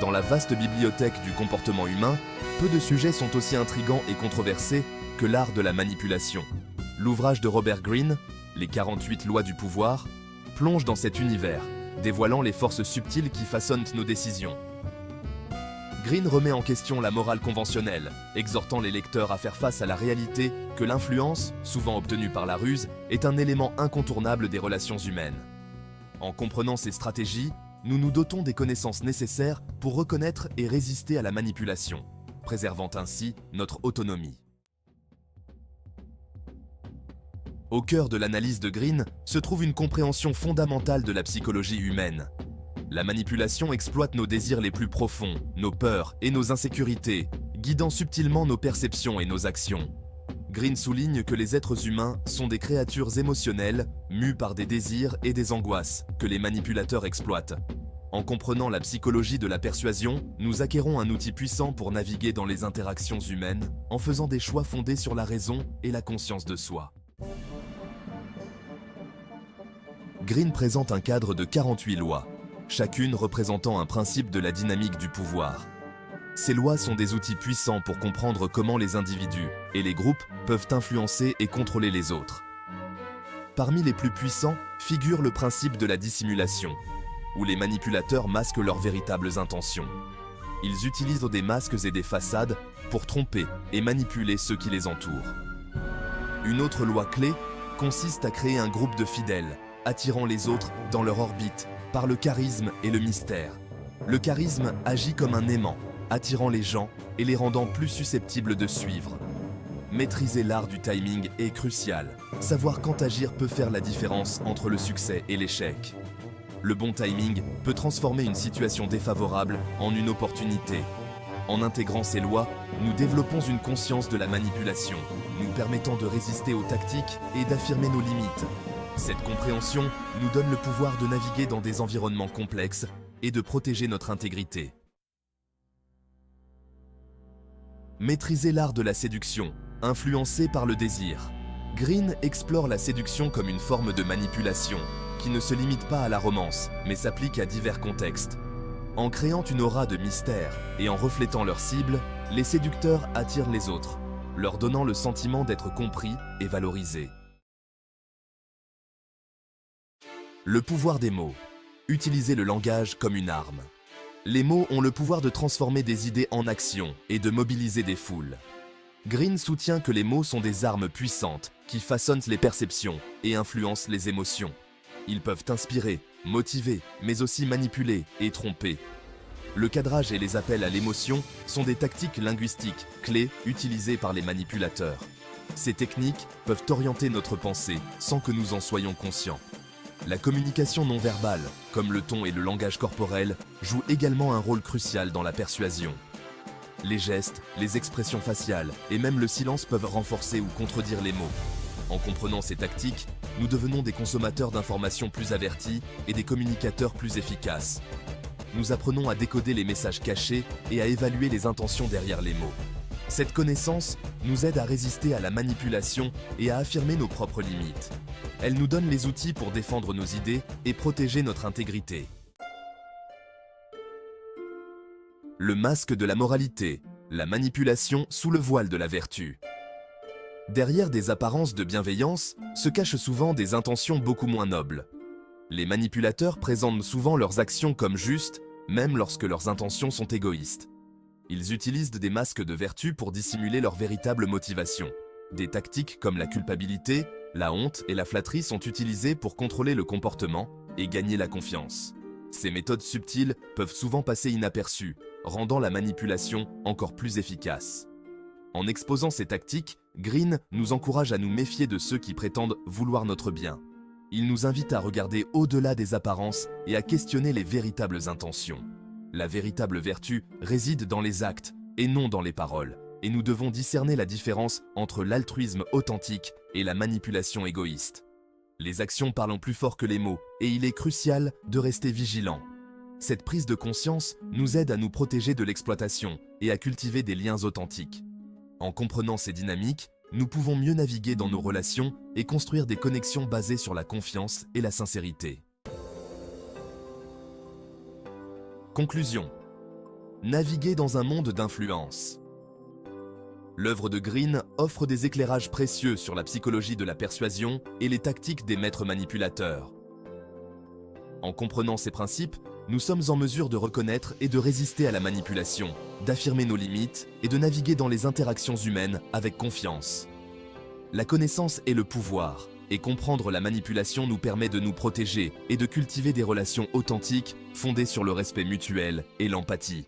Dans la vaste bibliothèque du comportement humain, peu de sujets sont aussi intrigants et controversés que l'art de la manipulation. L'ouvrage de Robert Greene, Les 48 lois du pouvoir, plonge dans cet univers, dévoilant les forces subtiles qui façonnent nos décisions. Greene remet en question la morale conventionnelle, exhortant les lecteurs à faire face à la réalité que l'influence, souvent obtenue par la ruse, est un élément incontournable des relations humaines. En comprenant ces stratégies, nous nous dotons des connaissances nécessaires pour reconnaître et résister à la manipulation, préservant ainsi notre autonomie. Au cœur de l'analyse de Greene se trouve une compréhension fondamentale de la psychologie humaine. La manipulation exploite nos désirs les plus profonds, nos peurs et nos insécurités, guidant subtilement nos perceptions et nos actions. Greene souligne que les êtres humains sont des créatures émotionnelles, mues par des désirs et des angoisses que les manipulateurs exploitent. En comprenant la psychologie de la persuasion, nous acquérons un outil puissant pour naviguer dans les interactions humaines en faisant des choix fondés sur la raison et la conscience de soi. Greene présente un cadre de 48 lois, chacune représentant un principe de la dynamique du pouvoir. Ces lois sont des outils puissants pour comprendre comment les individus et les groupes peuvent influencer et contrôler les autres. Parmi les plus puissants figure le principe de la dissimulation, où les manipulateurs masquent leurs véritables intentions. Ils utilisent des masques et des façades pour tromper et manipuler ceux qui les entourent. Une autre loi clé consiste à créer un groupe de fidèles, attirant les autres dans leur orbite par le charisme et le mystère. Le charisme agit comme un aimant, attirant les gens et les rendant plus susceptibles de suivre. Maîtriser l'art du timing est crucial. Savoir quand agir peut faire la différence entre le succès et l'échec. Le bon timing peut transformer une situation défavorable en une opportunité. En intégrant ces lois, nous développons une conscience de la manipulation, nous permettant de résister aux tactiques et d'affirmer nos limites. Cette compréhension nous donne le pouvoir de naviguer dans des environnements complexes et de protéger notre intégrité. Maîtriser l'art de la séduction, influencé par le désir. Greene explore la séduction comme une forme de manipulation, qui ne se limite pas à la romance, mais s'applique à divers contextes. En créant une aura de mystère et en reflétant leur cible, les séducteurs attirent les autres, leur donnant le sentiment d'être compris et valorisés. Le pouvoir des mots. Utiliser le langage comme une arme. Les mots ont le pouvoir de transformer des idées en actions et de mobiliser des foules. Greene soutient que les mots sont des armes puissantes qui façonnent les perceptions et influencent les émotions. Ils peuvent inspirer, motiver, mais aussi manipuler et tromper. Le cadrage et les appels à l'émotion sont des tactiques linguistiques clés utilisées par les manipulateurs. Ces techniques peuvent orienter notre pensée sans que nous en soyons conscients. La communication non verbale, comme le ton et le langage corporel, joue également un rôle crucial dans la persuasion. Les gestes, les expressions faciales et même le silence peuvent renforcer ou contredire les mots. En comprenant ces tactiques, nous devenons des consommateurs d'informations plus avertis et des communicateurs plus efficaces. Nous apprenons à décoder les messages cachés et à évaluer les intentions derrière les mots. Cette connaissance nous aide à résister à la manipulation et à affirmer nos propres limites. Elle nous donne les outils pour défendre nos idées et protéger notre intégrité. Le masque de la moralité, la manipulation sous le voile de la vertu. Derrière des apparences de bienveillance se cachent souvent des intentions beaucoup moins nobles. Les manipulateurs présentent souvent leurs actions comme justes, même lorsque leurs intentions sont égoïstes. Ils utilisent des masques de vertu pour dissimuler leurs véritables motivations. Des tactiques comme la culpabilité, la honte et la flatterie sont utilisées pour contrôler le comportement et gagner la confiance. Ces méthodes subtiles peuvent souvent passer inaperçues, rendant la manipulation encore plus efficace. En exposant ces tactiques, Greene nous encourage à nous méfier de ceux qui prétendent vouloir notre bien. Il nous invite à regarder au-delà des apparences et à questionner les véritables intentions. La véritable vertu réside dans les actes et non dans les paroles, et nous devons discerner la différence entre l'altruisme authentique et la manipulation égoïste. Les actions parlent plus fort que les mots, et il est crucial de rester vigilant. Cette prise de conscience nous aide à nous protéger de l'exploitation et à cultiver des liens authentiques. En comprenant ces dynamiques, nous pouvons mieux naviguer dans nos relations et construire des connexions basées sur la confiance et la sincérité. Conclusion. Naviguer dans un monde d'influence. L'œuvre de Green offre des éclairages précieux sur la psychologie de la persuasion et les tactiques des maîtres manipulateurs. En comprenant ces principes, nous sommes en mesure de reconnaître et de résister à la manipulation, d'affirmer nos limites et de naviguer dans les interactions humaines avec confiance. La connaissance est le pouvoir, et comprendre la manipulation nous permet de nous protéger et de cultiver des relations authentiques fondées sur le respect mutuel et l'empathie.